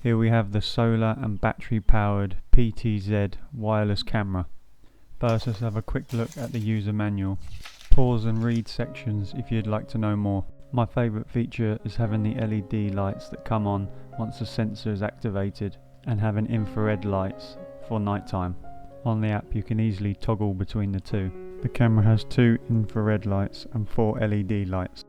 Here we have the solar and battery powered PTZ wireless camera. First, let's have a quick look at the user manual. Pause and read sections if you'd like to know more. My favourite feature is having the LED lights that come on once the sensor is activated and having infrared lights for nighttime. On the app you can easily toggle between the two. The camera has 2 infrared lights and 4 LED lights.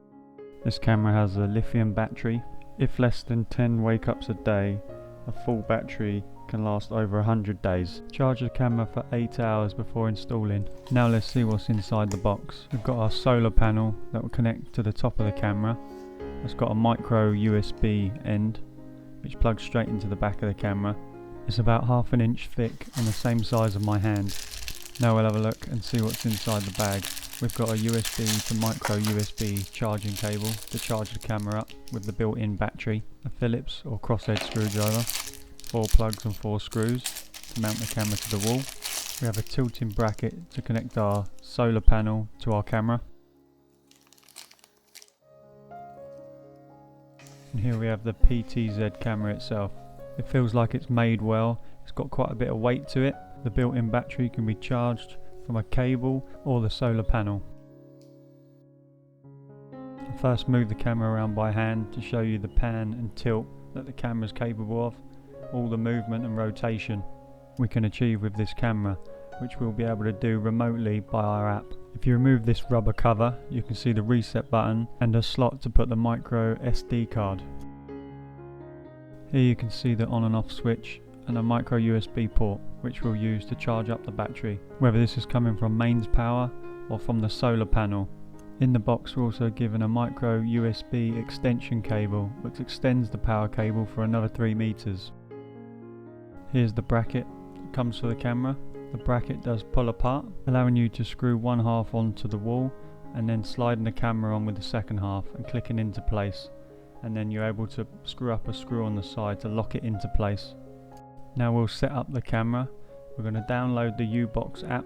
This camera has a lithium battery. If less than 10 wake-ups a day, a full battery can last over 100 days. Charge the camera for 8 hours before installing. Now let's see what's inside the box. We've got our solar panel that will connect to the top of the camera. It's got a micro USB end which plugs straight into the back of the camera. It's about half an inch thick and the same size of my hand. Now we'll have a look and see what's inside the bag. We've got a USB to micro USB charging cable to charge the camera up with the built-in battery, a Phillips or crosshead screwdriver, 4 plugs and 4 screws to mount the camera to the wall. We have a tilting bracket to connect our solar panel to our camera. And here we have the PTZ camera itself. It feels like it's made well. It's got quite a bit of weight to it. The built-in battery can be charged from a cable or the solar panel. I'll first move the camera around by hand to show you the pan and tilt that the camera is capable of, all the movement and rotation we can achieve with this camera, which we'll be able to do remotely by our app. If you remove this rubber cover, you can see the reset button and a slot to put the micro SD card. Here you can see the on and off switch and a micro USB port which we'll use to charge up the battery, whether this is coming from mains power or from the solar panel. In the box we're also given a micro USB extension cable which extends the power cable for another 3 meters. Here's the bracket that comes for the camera. The bracket does pull apart, allowing you to screw one half onto the wall and then sliding the camera on with the second half and clicking into place, and then you're able to screw up a screw on the side to lock it into place. Now we'll set up the camera. We're going to download the U-Box app.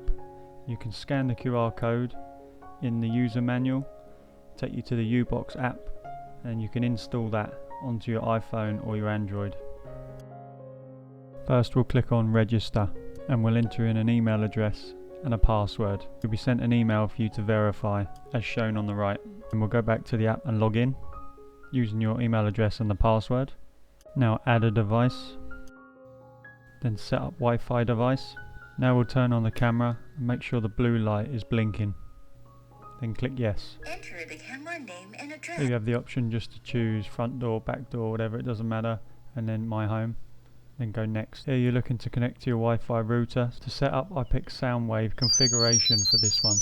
You can scan the QR code in the user manual, take you to the U-Box app, and you can install that onto your iPhone or your Android. First we'll click on register and we'll enter in an email address and a password. You'll be sent an email for you to verify as shown on the right, and we'll go back to the app and log in using your email address and the password. Now add a device, then set up Wi-Fi device. Now we'll turn on the camera and make sure the blue light is blinking. Then click yes. Enter the camera name and address. Here you have the option just to choose front door, back door, whatever, it doesn't matter, and then my home. Then go next. Here you're looking to connect to your Wi-Fi router. To set up I pick Soundwave configuration for this one.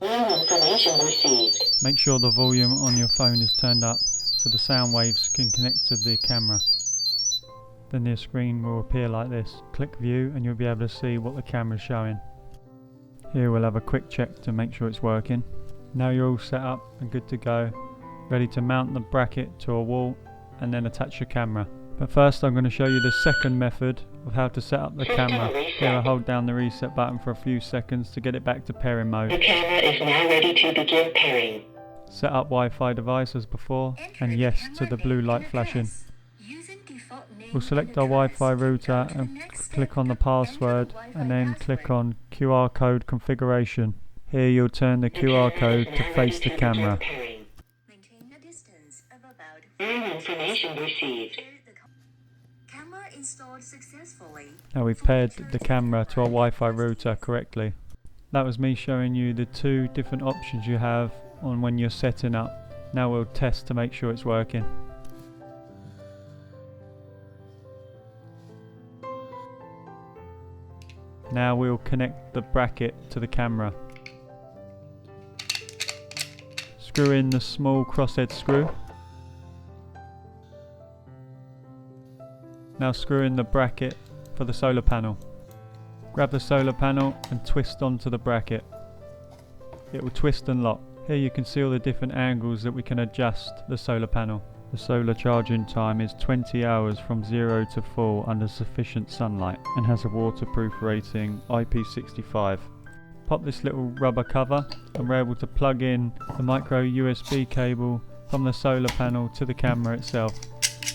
New information received. Make sure the volume on your phone is turned up so the sound waves can connect to the camera. Then the screen will appear like this. Click view and you'll be able to see what the camera is showing. Here we'll have a quick check to make sure it's working. Now you're all set up and good to go, ready to mount the bracket to a wall and then attach your camera. But first I'm going to show you the second method of how to set up the camera. Here I hold down the reset button for a few seconds to get it back to pairing mode. The camera is now ready to begin pairing. Set up Wi-Fi device as before and yes to the blue light flashing. We'll select our Wi-Fi router and click on the password and then click on QR code configuration. Here you'll turn the QR code to face the camera. Maintain a distance of about New information received. Camera installed successfully. Now we've paired the camera to our Wi-Fi router correctly. That was me showing you the 2 different options you have on when you're setting up. Now we'll test to make sure it's working. Now we'll connect the bracket to the camera. Screw in the small crosshead screw. Now screw in the bracket for the solar panel. Grab the solar panel and twist onto the bracket. It will twist and lock. Here you can see all the different angles that we can adjust the solar panel. The solar charging time is 20 hours from 0 to full under sufficient sunlight and has a waterproof rating IP65. Pop this little rubber cover and we're able to plug in the micro USB cable from the solar panel to the camera itself.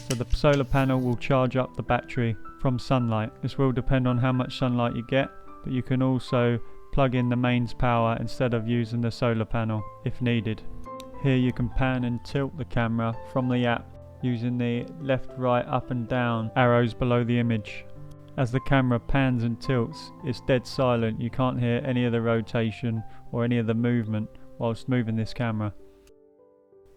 So the solar panel will charge up the battery from sunlight. This will depend on how much sunlight you get, but you can also plug in the mains power instead of using the solar panel if needed. Here you can pan and tilt the camera from the app using the left, right, up and down arrows below the image. As the camera pans and tilts, it's dead silent. You can't hear any of the rotation or any of the movement whilst moving this camera.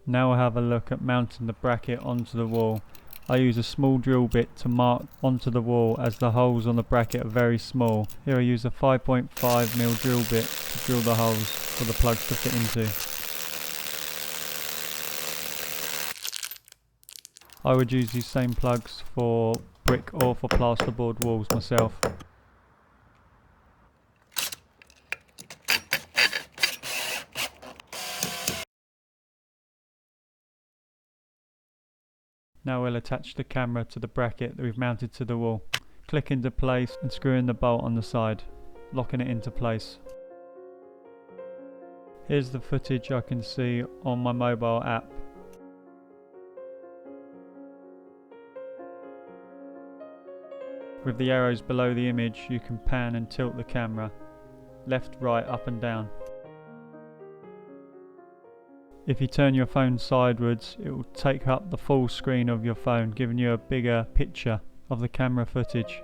Now we'll have a look at mounting the bracket onto the wall. I use a small drill bit to mark onto the wall as the holes on the bracket are very small. Here I use a 5.5mm drill bit to drill the holes for the plugs to fit into. I would use these same plugs for brick or for plasterboard walls myself. Now we'll attach the camera to the bracket that we've mounted to the wall. Click into place and screw in the bolt on the side, locking it into place. Here's the footage I can see on my mobile app. With the arrows below the image, you can pan and tilt the camera, left, right, up and down. If you turn your phone sideways, it will take up the full screen of your phone, giving you a bigger picture of the camera footage.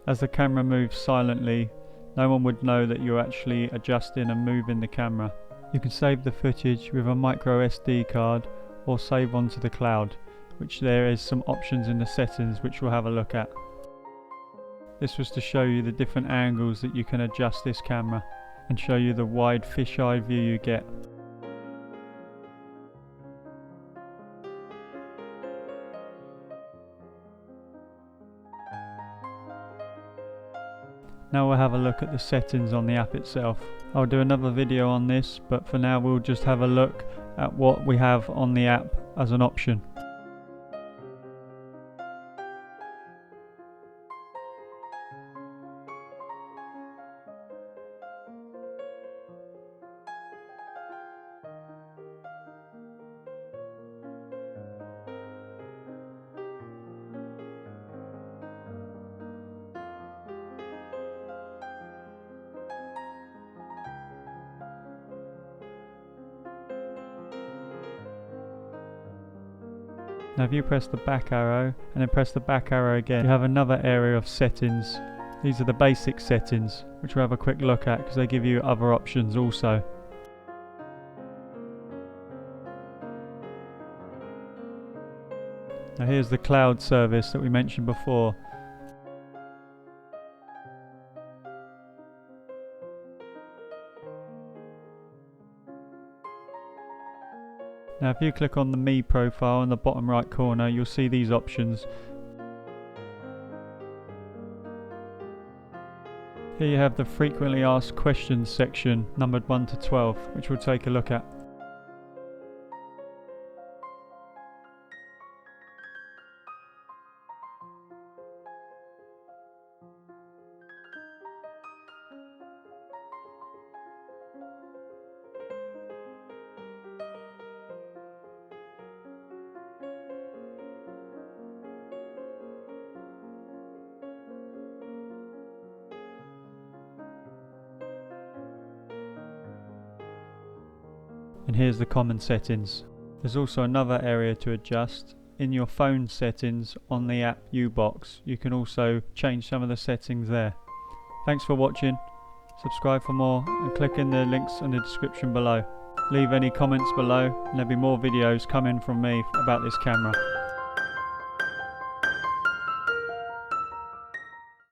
As the camera moves silently, no one would know that you're actually adjusting and moving the camera. You can save the footage with a micro SD card or save onto the cloud, which there is some options in the settings which we'll have a look at. This was to show you the different angles that you can adjust this camera and show you the wide fisheye view you get. Now we'll have a look at the settings on the app itself. I'll do another video on this, but for now we'll just have a look at what we have on the app as an option. Now if you press the back arrow and then press the back arrow again, you have another area of settings. These are the basic settings, which we'll have a quick look at because they give you other options also. Now here's the cloud service that we mentioned before. Now if you click on the Me profile in the bottom right corner, you'll see these options. Here you have the frequently asked questions section numbered 1 to 12, which we'll take a look at. And here's the common settings. There's also another area to adjust. In your phone settings on the app U-Box, you can also change some of the settings there. Thanks for watching. Subscribe for more and click in the links in the description below. Leave any comments below and there'll be more videos coming from me about this camera.